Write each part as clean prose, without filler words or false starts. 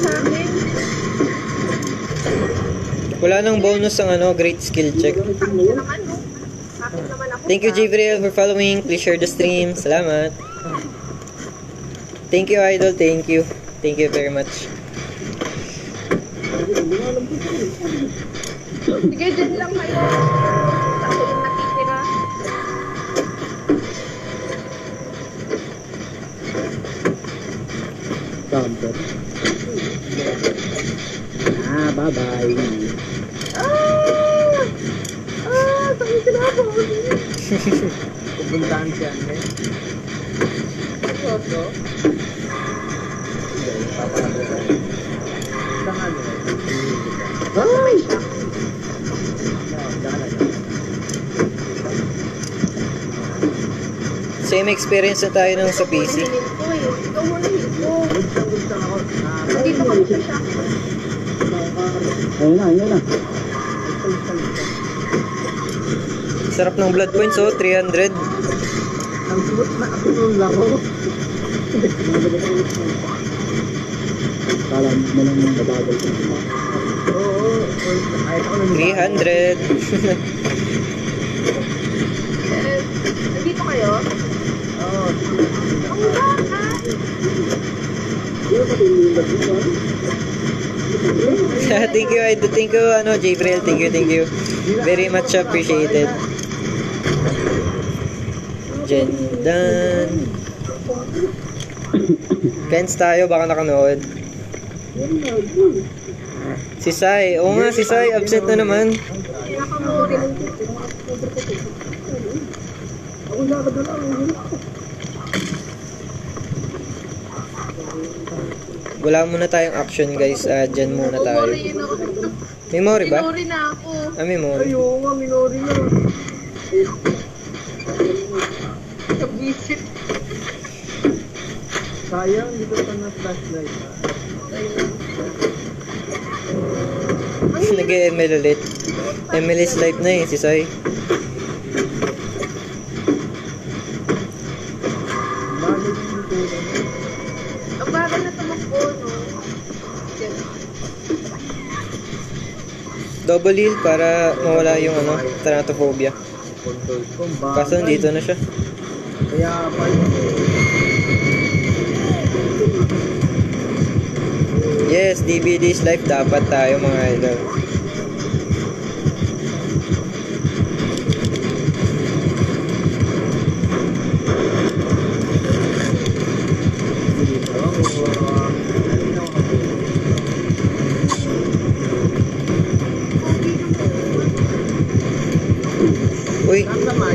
sa akin. Wala nang bonus ang ano, great skill check. Ang ina naman, no? Bakit naman ako? Thank you, Jivril, for following. Please share the stream. Salamat. Thank you, Idol. Thank you. Thank you very much. Sige, dyan lang kayo. Ako yung natitira. Counter. Bye-bye. Saan sila ako? Pupuntahan siya, eh. Seryoso? Hindi, papalaga. Saan ano? May siya. Same experience na tayo nung sa PC. Ikaw muna hito. Nandito ka sa siya. Ayun na. Sarap ng blood points, oh. 300. Ang smooth na ako nung laro. Kala mo lang yung babagal ko. Oo. Kahit ako nang 300. Nandito kayo? Oo. Ang baka. Thank you, Idol. Thank you, ano, Jivril. Thank you. Very much appreciated. Jendan. Pens tayo, baka nakanood. Si Sai. Oo nga, si Sai. Absent na naman. Nakamote ng Ako na ka doon. Wala muna tayong action, guys. Dyan muna tayo. Memory ba? Minori na ako. Memory. Ayoko nga, minori na. Kabisit. Sayang, dito pa na flashlight. Nag-ML ulit. ML is life na eh, si Sai. Bakit dito? Ang bagal na tumakbo, no? Double heal para mawala yung ano, thanatophobia. Control ko, bakit? Kaso dito na siya. Kaya pa Yes, DVD is life. Dapat tayo mga idol. Uy,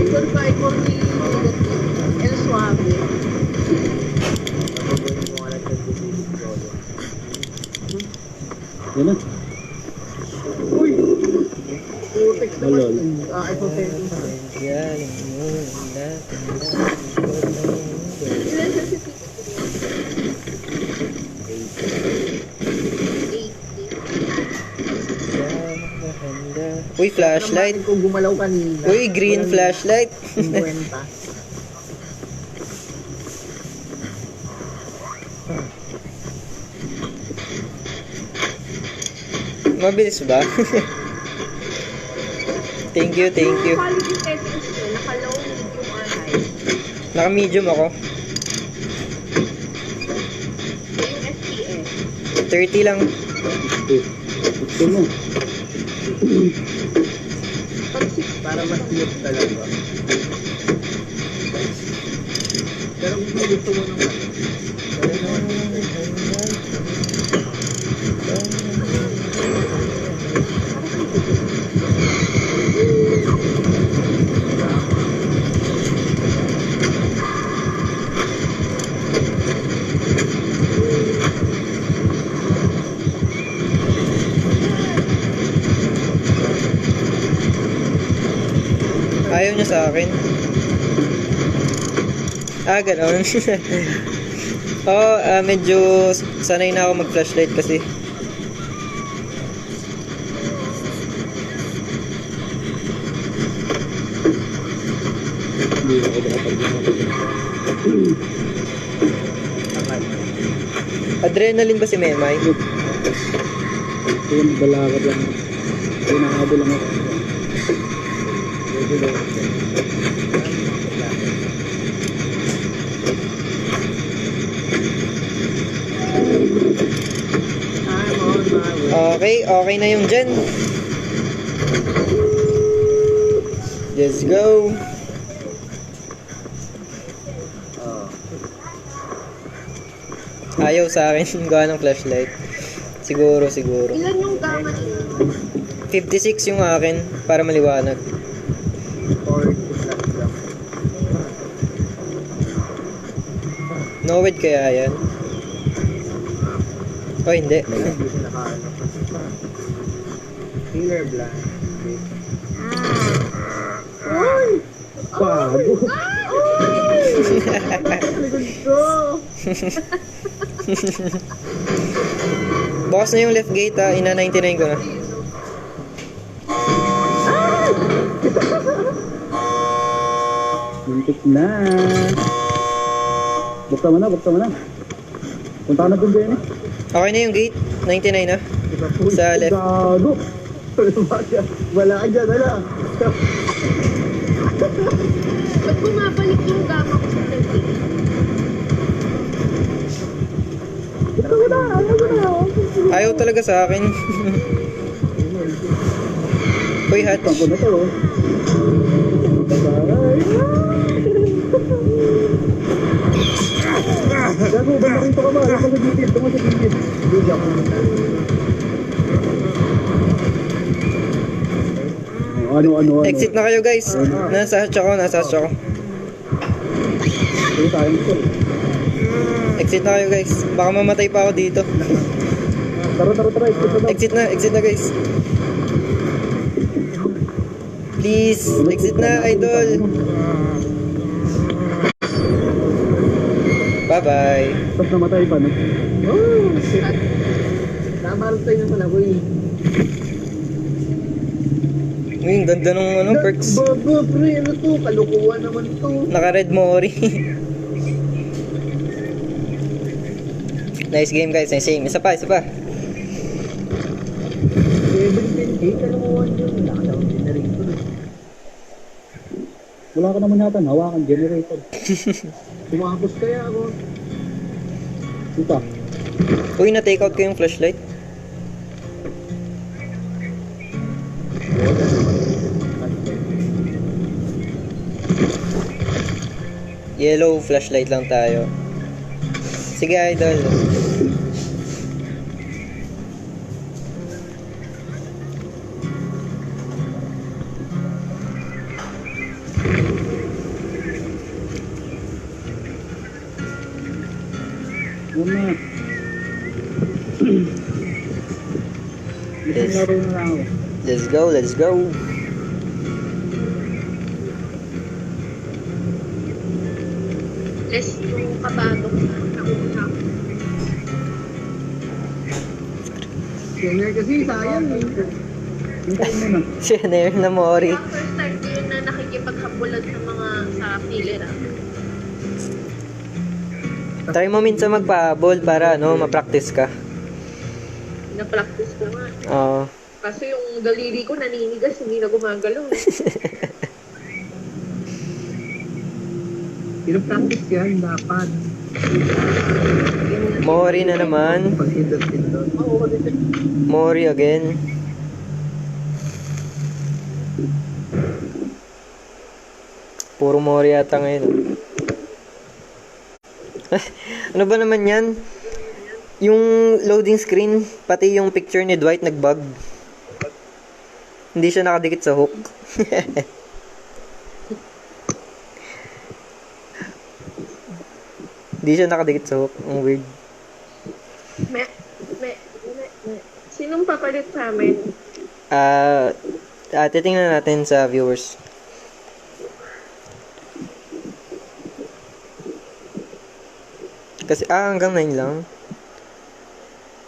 Survivor ni El Suave. Yan na. Uy! Putik naman. Ito galing mo natin Ilan sa CCTV? 80. Uy, flashlight. Kung gumalaw kanina. Uy, green flashlight. 50. Mabilis ba? Thank you. Quality settings nyo, naka-low, medium, or high. Naka-medium ako. Yung FPS. 30 lang. Gusto mo. Pag 60, Para mas smooth talaga. Pero kung gusto mo naman. Ayaw niya sa akin. Ganon. Medyo sanay na ako mag-flashlight kasi. Hindi ako nakapag-gumalaw. Adrenaline ba si Memay? Ayun, balakad lang. Ayun, nakakabol lang ako. I'm on my way. Okay, okay na yung dyan. Let's go. Oh. Ayaw sa akin gawa ng flashlight. Siguro. Ilan yung gama niyo? 56 yung akin para maliwanag. 40 plus lang. No-wed kaya yan? Oh, hindi. Hindi siya nakaano. Healer blind. Okay. Uy! Bago. Likod ko! Bukas na yung left gate ha. Ina 99 ko na. Muntik na. Bukta mo na. Punta ka na dun, Jenny. Okay na yung gate. 99 na. Sa left. Gago. Wala ka dyan, wala. Ba't bumabalik yung gama ko sa TV? Ayaw talaga sa akin. Uy, hatch. Pangko na to. Gago, banda rito ka ba? Ito sa gilid. Good job. Ano? Exit na kayo guys. Nasa hatch ako. Ito tayo nito. Exit na kayo guys. Baka mamatay pa ako dito. Tara. Exit na guys. Please, exit na idol. Bye-bye. Tapos namatay pa, no? Oh! Nabarot tayo na pala, boy. Uy, ang ganda nung perks. Baba, pre, ano to? Kalukuhan naman to. Naka-red Mori. Nice game guys, nice game. Isa pa. 7-10K, kalukuhan yun. Wala ka lang generator. Wala ka naman yata, hawakan generator. Tumapos kaya ako. Ito. Uy, na-take out ko yung flashlight. Yellow flashlight lang tayo. Sige idol. Yun na. Isang laro na lang ako. Let's go. Less yung kabado ko na una. Senior kasi, sayang eh. Hintayin mo na. Senior na Mori. Ang first time ko yun na nakikipaghabulan sa mga sa filler Try mo minsan magpa-ball para ma-practice ka. Na-practice ko nga. Oo. Kaso yung daliri ko naninigas, hindi na gumagalaw. Pinapractice yan, dapat. Mori na naman. Pag-hindot-hindot. Oo, dito. Mori again. Puro Mori yata ngayon. Ano ba naman yan? Yung loading screen, pati yung picture ni Dwight nag-bug. Hindi siya nakadikit sa hook. Hindi siya nakadikit sa hook. Ang weird. Me. Sinong papalit sa amin? Titingnan natin sa viewers. Kasi, hanggang 9 lang.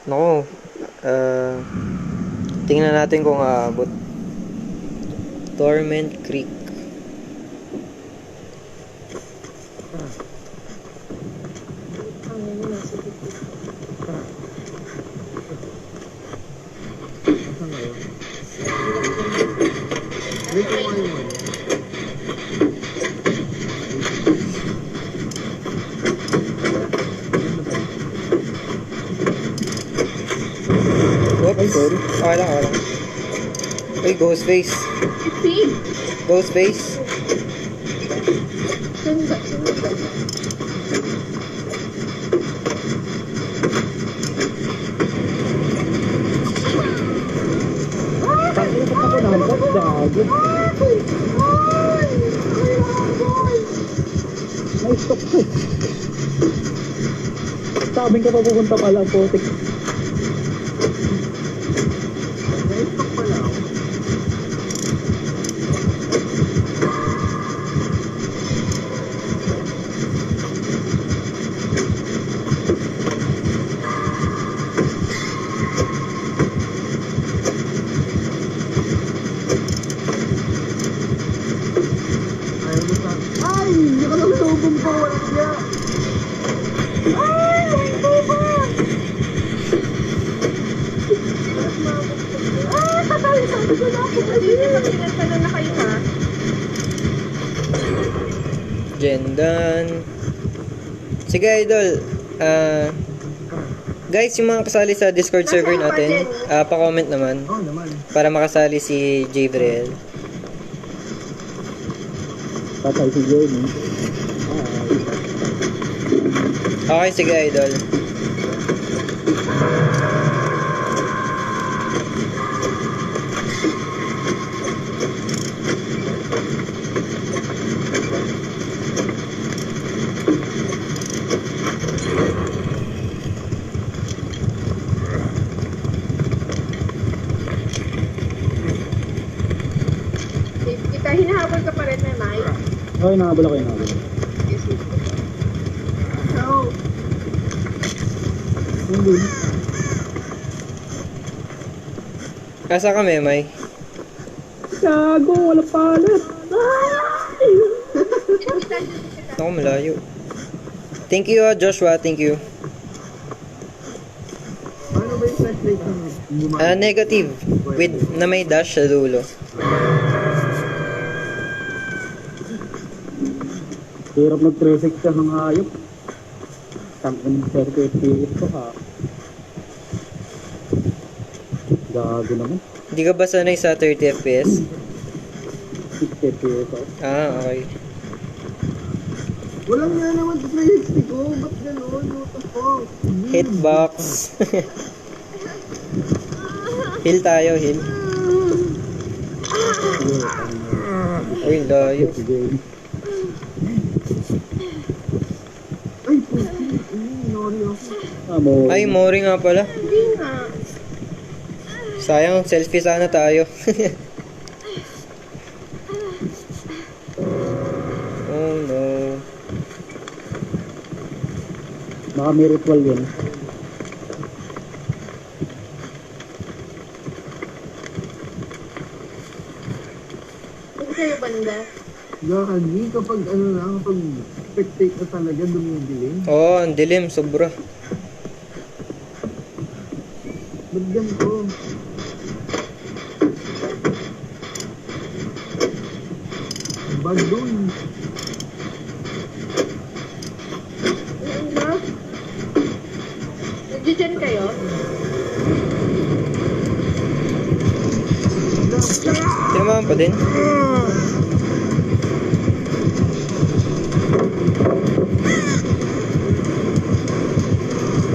Nako. Tingnan natin kung aabot. Torment Creek. lang kayo. Wait ko kayo mo. Oops. Okay lang, okay lang. Uy, Ghostface. Pig! Ghostface. Sunda. Bakit ako naman? Gago. May stop ko. Sabing ka pa pupunta pala, potik. Naitok pala ako. Ayaw mo sa... Ay! Hindi ka lang lubong ko! Walang niya! Ay! May tuba! Ah! Sabi ko na ako! Pinagtalo na kayo ha. Jendan. Sige, idol. Guys, yung mga kasali sa Discord server natin, pa-comment naman Oo naman. para makasali si Jabriel. Patay si Jamie. Okay, sige, idol. Kita, hinahabol ka pa rin na Mike. Okay, nakabala ko yung nakabala. So, Hindi. Asa ka, Memay? Gago, wala palat. Ako, malayo. Thank you, Joshua. Thank you. paano ba yung flashlight ng gumamit? Negative. With na may dash sa dulo. Hirap nag-360 ka ng hayop. Tangin ng 30 FPS ko ha. Gago naman. Hindi ka ba sanay sa 30 FPS? 60 FPS ko. Ah, okay. Walang nga naman sa 360 ko. Ba't gano'n? What the fuck? Hitbox. Heal tayo, heal. Uy, layo. Si Jamie. Ay, puti. Nori ako. Mo. Ay, Mori nga pala. Hindi nga. Sayang, selfie sana tayo. Oh no. Baka may ritual yun. Hindi kayo banda. Gagi, kapag ano na, kapag spectate na talaga, dumidilim. Oh, ang dilim, sobra. Ba't ganito? Bag dun. Ano ba? Nag-gen kayo? Tinamaan pa din.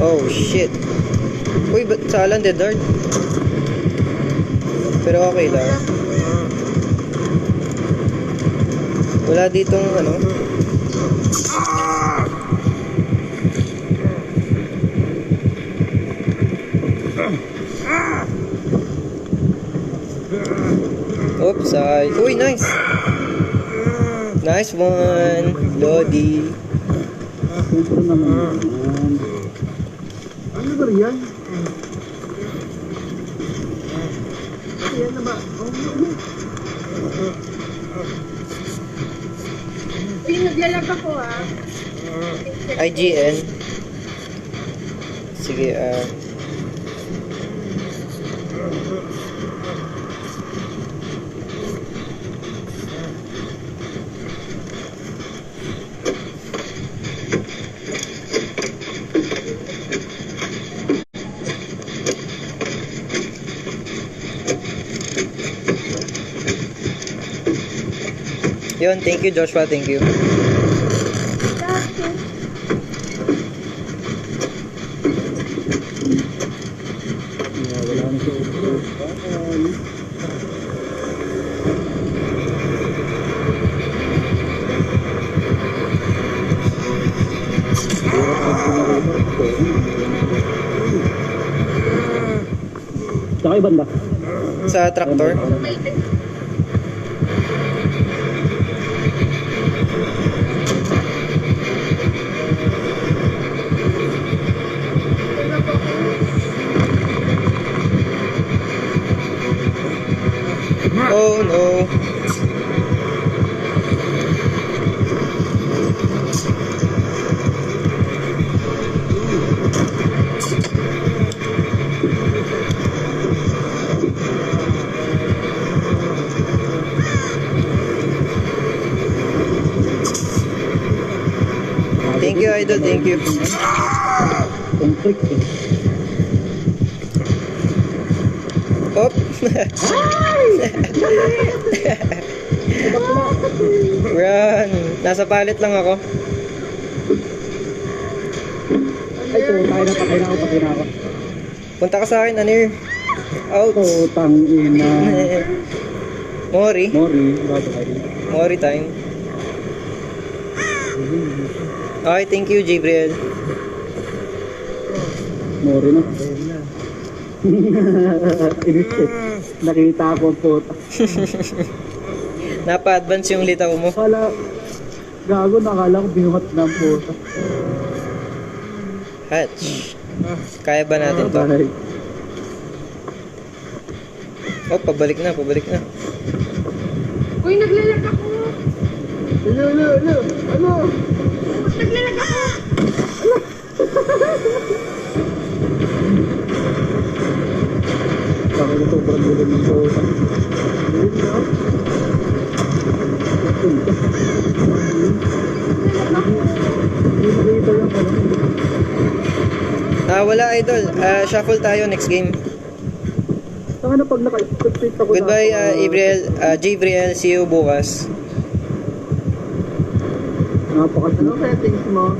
Oh shit. Uy, ba't salan dead hard? Pero okay lang. Wala ditong ano. Oops, ay. Uy, nice. Nice one, Lodi. Siyempre naman. Ano ba yan? Ayan na ba? Oh, Uy, naglalag ako ha. IGN. Sige, Yun, thank you Joshua, thank you. Wala na siya. Saka yung banda. Sa tractor. Oh no. Thank you idol, thank you. Kung trick eh. Op. Run. Nasa palit lang ako. Ay, patay na ako. Punta ka sa akin, Anir. Out. Tang ina. Mori. Batay. Mori time. Okay, thank you, Gabriel. Mori na. Nakita ko po. Napa-advance yung litaw mo. Nakala ko binuhat ng puta. Hatch. Kaya ba natin to? Bye. Oh, pabalik na. Uy, naglalag ako. Ano? Naglalag ako. Bakit ito sobrang gulo ng puta? Wala idol. Shuffle tayo next game. Saka na pag naka-spectate ako. Goodbye, Gabriel. See you bukas. Napakas. Ano settings mo?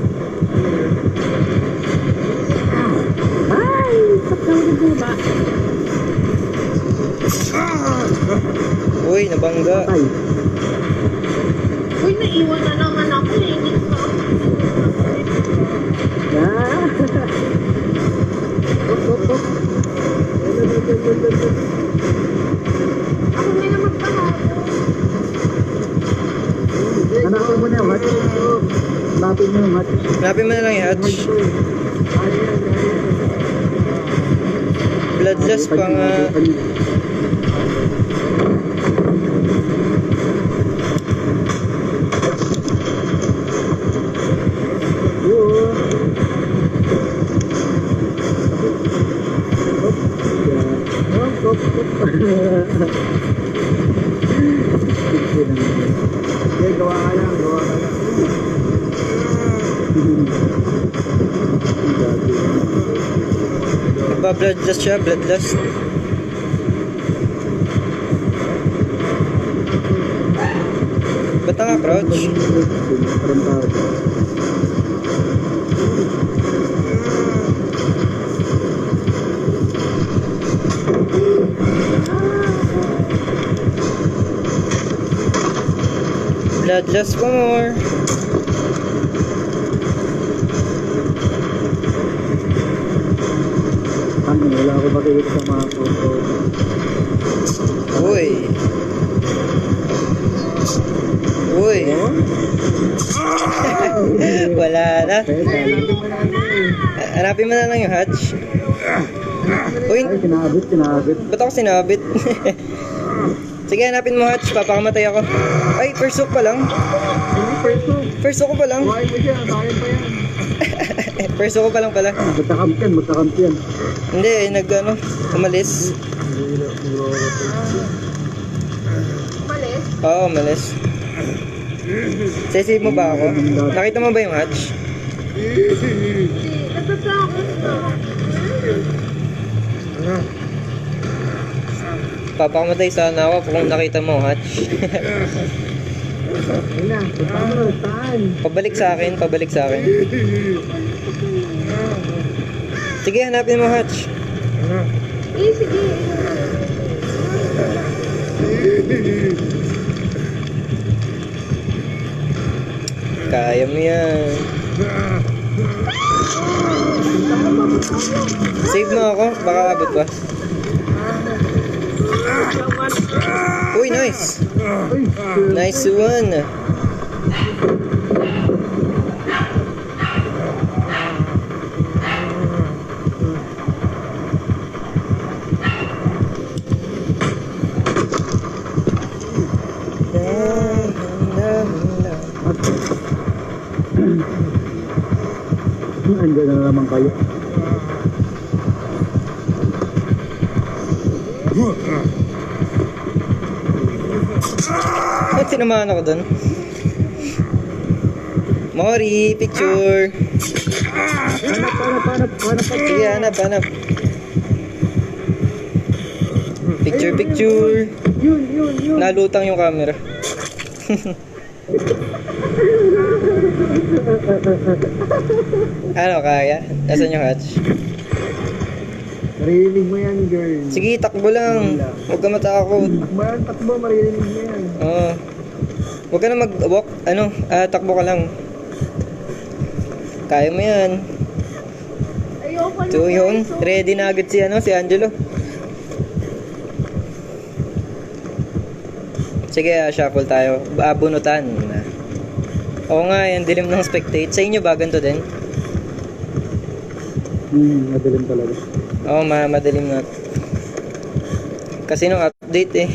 Ay, saktaw na po ba? Uy, nabangga. Ay. Uy, naiwan na naman ako. Inis na ako. Ako may na magpahabol. Hanapin mo na yung hatch. Hanapin mo yung hatch. Hanapin mo na lang yung hatch. Bloodless pa nga. Gawa ka lang. Bloodless siya, bloodless. Ba't naka-crouch? Bloodless for more. Wala ako makikita sa mga photo. Uy. Wala na. Hanapin mo na lang yung hatch. Uy, Ay, sinabit. ba't ako sinabit? Sige, hanapin mo hatch. Papakamatay ako. Ay, first hook pa lang. First hook ko pa lang. Buhay mo siya, kaya pa yan. First hook ko pa lang pala. Magkakampiyan. Hindi, umalis. Malis? Oo, umalis. Save mo ba ako? Nakita mo ba yung hatch? Hindi. Natatakot na. Papakamatay sana ako kung nakita mo ang hatch. Ayun na, punta mo, saan? Pabalik sa akin, pabalik sa akin. Sige, hanapin mo, Hatch. Sige. Kaya mo yan. Save mo ako, baka abot pa. Uy, nice! Nice one! Andiyan na naman kayo. Ba't sinamahan ako dun? Mori, picture! Hanap. Sige, hanap. Picture. Yun. Nalutang yung camera. Ano, kaya? Nasaan yung Hatch? Marinig mo yan, girl. Sige, takbo lang. Huwag ka matakot. Takbo, marinig mo yan. Oo. Huwag ka na mag-walk. Takbo ka lang. Kaya mo yan. Ayoko na. So yun, ready na agad si Angelo. Sige, shuffle tayo. Bunutan. Oo nga, yung dilim ng spectate. Sa inyo ba, ganito din? Madilim talaga. Oo, madilim na. Kasi nung update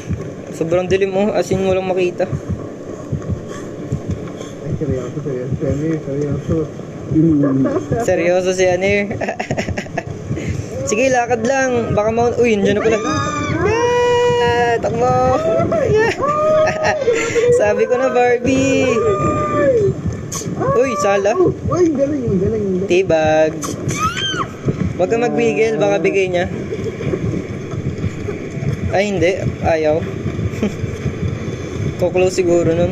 sobrang dilim mo, as in mo lang makita. Ay, seryoso. Seryoso si Anir. Sige, lakad lang. Baka uy, yun na pala. Yeah! Takbo! Yeah! Sabi ko na, Barbie! Uy, sala. Uy, galing. Tibag. Huwag ka magbigil, baka bigay niya. Ay, hindi. Ayaw. Kuklose siguro nun.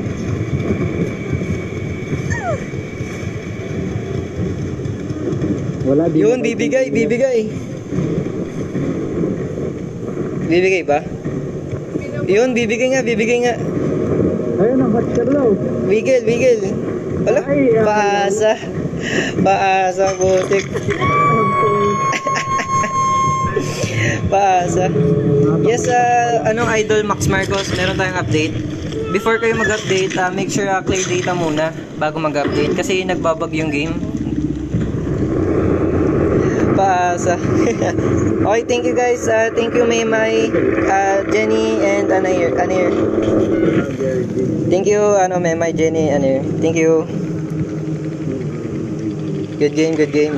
Wala din. Yun, bibigay. Bibigay ba? Yun, bibigay nga. Ayun ang hot Carlo. Wiggle. Wala, paasa, butik. Paasa. Yes, Idol Max Marcos, meron tayong update. Before kayo mag-update, make sure clear data muna bago mag-update kasi nagbabag yung game. Paasa. Okay, thank you guys. Thank you Maymay, Jenny, and Anir. Thank you, Maymay, Jenny, Anir. Thank you. Good game.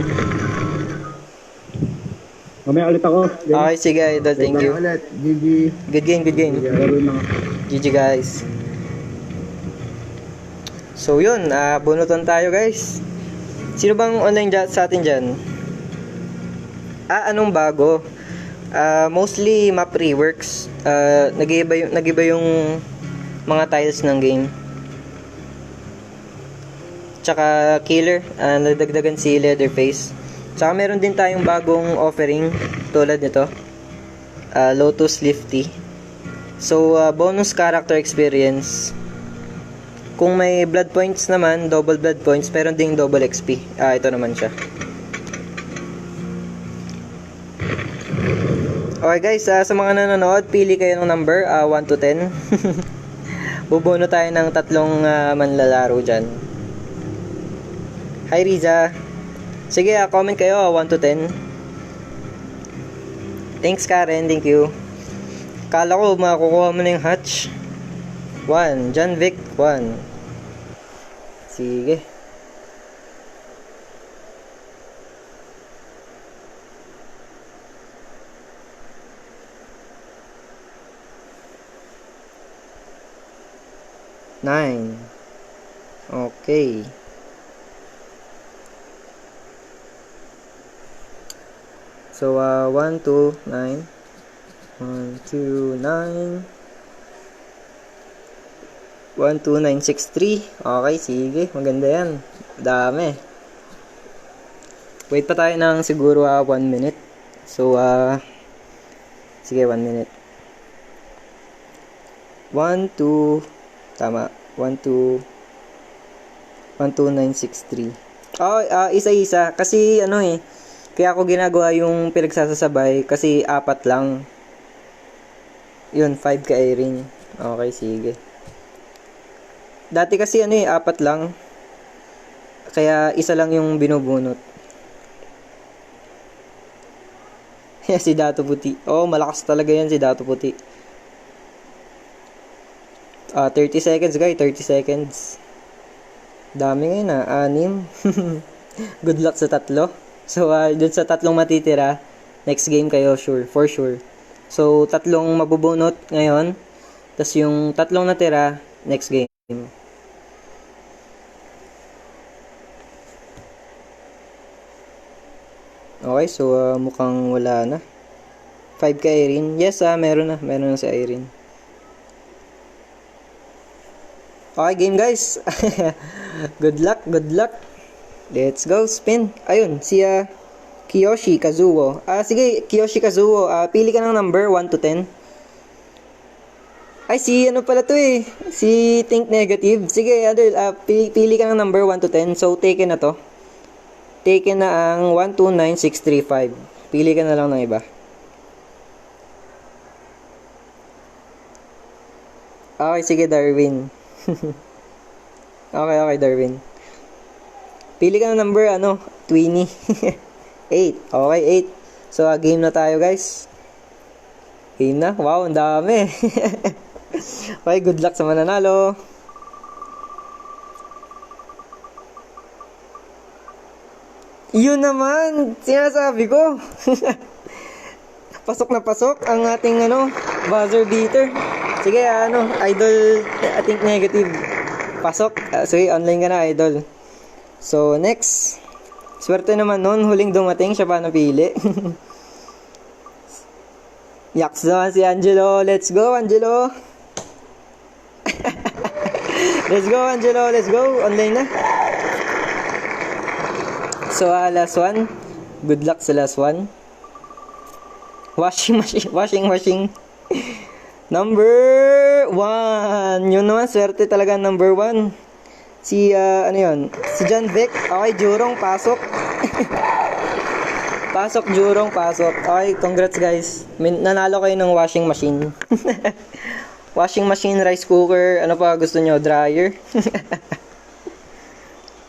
Mamaya ulit ako. Okay, sige, Idol. Thank you. Ulit, GG. Good game. Laro na. GG guys. So yun, bunutan tayo guys. Sino bang online sa atin dyan? Anong bago? Mostly map reworks. Nag-iba yung mga tiles ng game. Tsaka killer, nadagdagan si Leatherface. Tsaka meron din tayong bagong offering tulad nito. Lotus Lifty. So, bonus character experience. Kung may blood points naman, double blood points, meron ding double XP. Ito naman siya. Okay guys, sa mga nanonood, pili kayo ng number, 1 to 10. Bubuno tayo ng 3 manlalaro dyan. Hi Riza. Sige, comment kayo, 1 to 10. Thanks Karen, thank you. Kala ko makukuha mo na yung hatch. 1, John Vic, 1. Sige. Nine. Okay. So, 1, 2, 9. 1, 2, 9. 12963. Okay, sige. Maganda yan. Dami. Wait pa tayo ng siguro 1 minute. So, sige, 1 minute. 1, 2, tama. 1, 2, 12963. Oh, isa-isa. Kasi, kaya ako ginagawa yung pinagsasabay kasi 4 lang. Yun, 5 ka rin. Okay, sige. Dati kasi 4 lang. Kaya isa lang yung binubunot. Si Dato Puti. Oh, malakas talaga yan si Dato Puti. 30 seconds guys, 30 seconds. Dami ngayon 6. Good luck sa 3. So, dun sa 3 matitira, next game kayo, for sure. So, 3 mabubunot ngayon, tas yung 3 natira, next game. Okay, so mukhang wala na. 5 ka Irene. Yes, meron na si Irene. Okay, game guys. Good luck. Let's go, spin. Ayun, si Kiyoshi Kazuo. Sige, Kiyoshi Kazuo, pili ka ng number 1 to 10. Ay, si pala to eh. Si Think Negative. Sige, pili ka ng number 1 to 10. So, taken na to. Taken na ang 129635. Pili ka na lang ng iba. Okay, sige, Darwin. Okay, Darwin. Pili ka ng number, 20. 8. Okay, 8. So, game na tayo, guys. Game na? Wow, ang dami. Okay, good luck sa mananalo. Yun naman, sinasabi ko. Pasok na pasok ang ating buzzer beater. Sige, idol, I think negative. Pasok. Sige, online ka na, idol. So, next. Swerte naman nun, huling dumating, siya pa napili. Yaks naman si Angelo. Let's go, Angelo. Let's go, Angelo. Let's go. Online na. So, last one. Good luck sa last one. Washing machine. Number 1. Yun naman, swerte talaga number 1. Si, Si John Vic. Okay, Jurong, pasok. Pasok, Jurong, pasok. Okay, congrats guys. Nanalo kayo ng washing machine. Washing machine, rice cooker, ano pa gusto nyo? Dryer.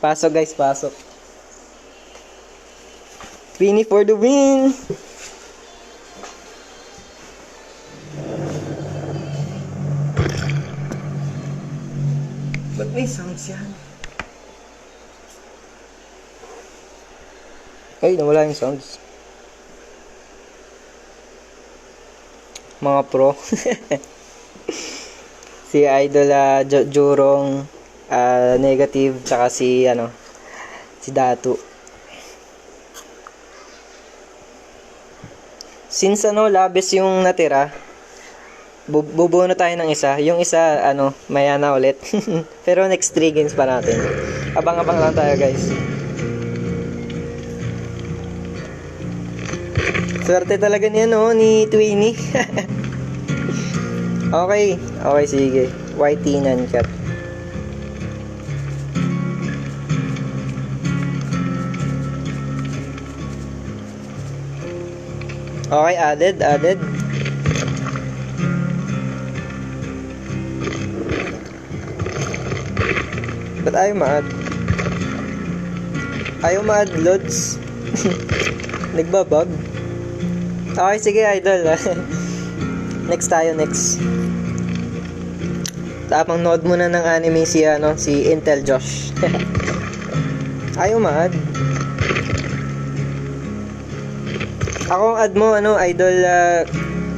Pasok guys, pasok. Winnie for the win! Ba't may sounds yan? Ay, nawala yung sounds. Mga pro. Si Idol Jurong negative, tsaka si Datu. Since labis yung natira, bubuno tayo ng isa. Yung isa, maya na ulit. Pero next 3 games pa natin. Abang-abang lang tayo, guys. Swerte talaga niya, ni Twinnie. Okay, sige. YT Nancat. Okay, added. Ba't ayaw ma-add? Ayaw ma-add loads. Nagbabag. Okay, sige, idol. Next. Tapang nood muna ng anime si Intel Josh. Ayaw ma-add. Ako ang add mo, idol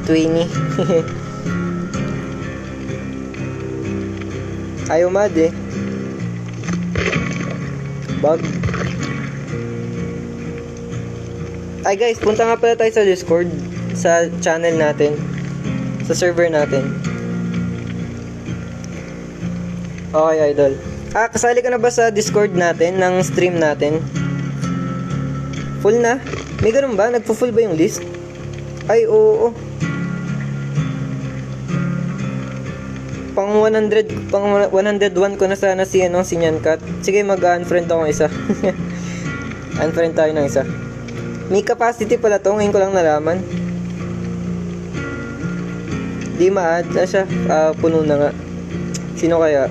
Twinnie. Ayaw ma-add eh. Bug. Ay guys, punta nga pala tayo sa Discord, sa channel natin, sa server natin. Okay, idol. Kasali ka na ba sa Discord natin, ng stream natin? Full na? May ganun ba? Nagpo-full ba yung list? Ay, oo. Pang 101 ko na sana si Nyankat. Sige, mag-unfriend ako ng isa. Unfriend tayo ng isa. May capacity pala to, ngayon ko lang nalaman. Di ma-add na siya. Puno na nga. Sino kaya?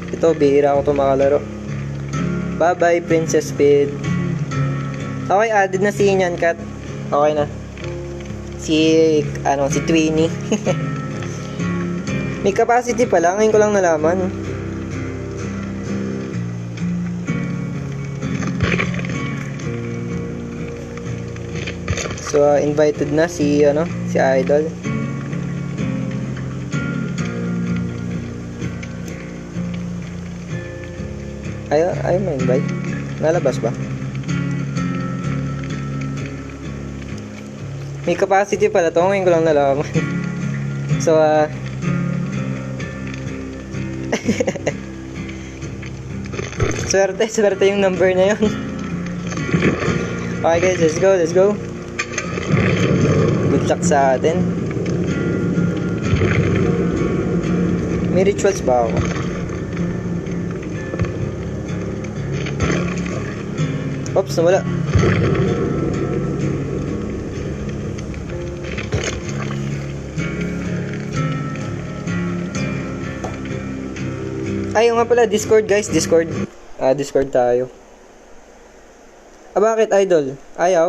Ito, bihira ako to makalaro. Bye-bye, Princess Speed. Okay, added na si Nyankat. Okay na. Si Twinnie. May capacity pala, ngayon ko lang nalaman. So, invited na si Idol. Ayaw ma-invite. Nalabas ba? May capacity pala to, ngayon ko lang nalaman. So, swerte yung number na yun. Okay guys, let's go. Good luck sa atin. May rituals ba ako? Oops, nawala. Ayaw nga pala, Discord guys, Discord tayo. Bakit idol? Ayaw?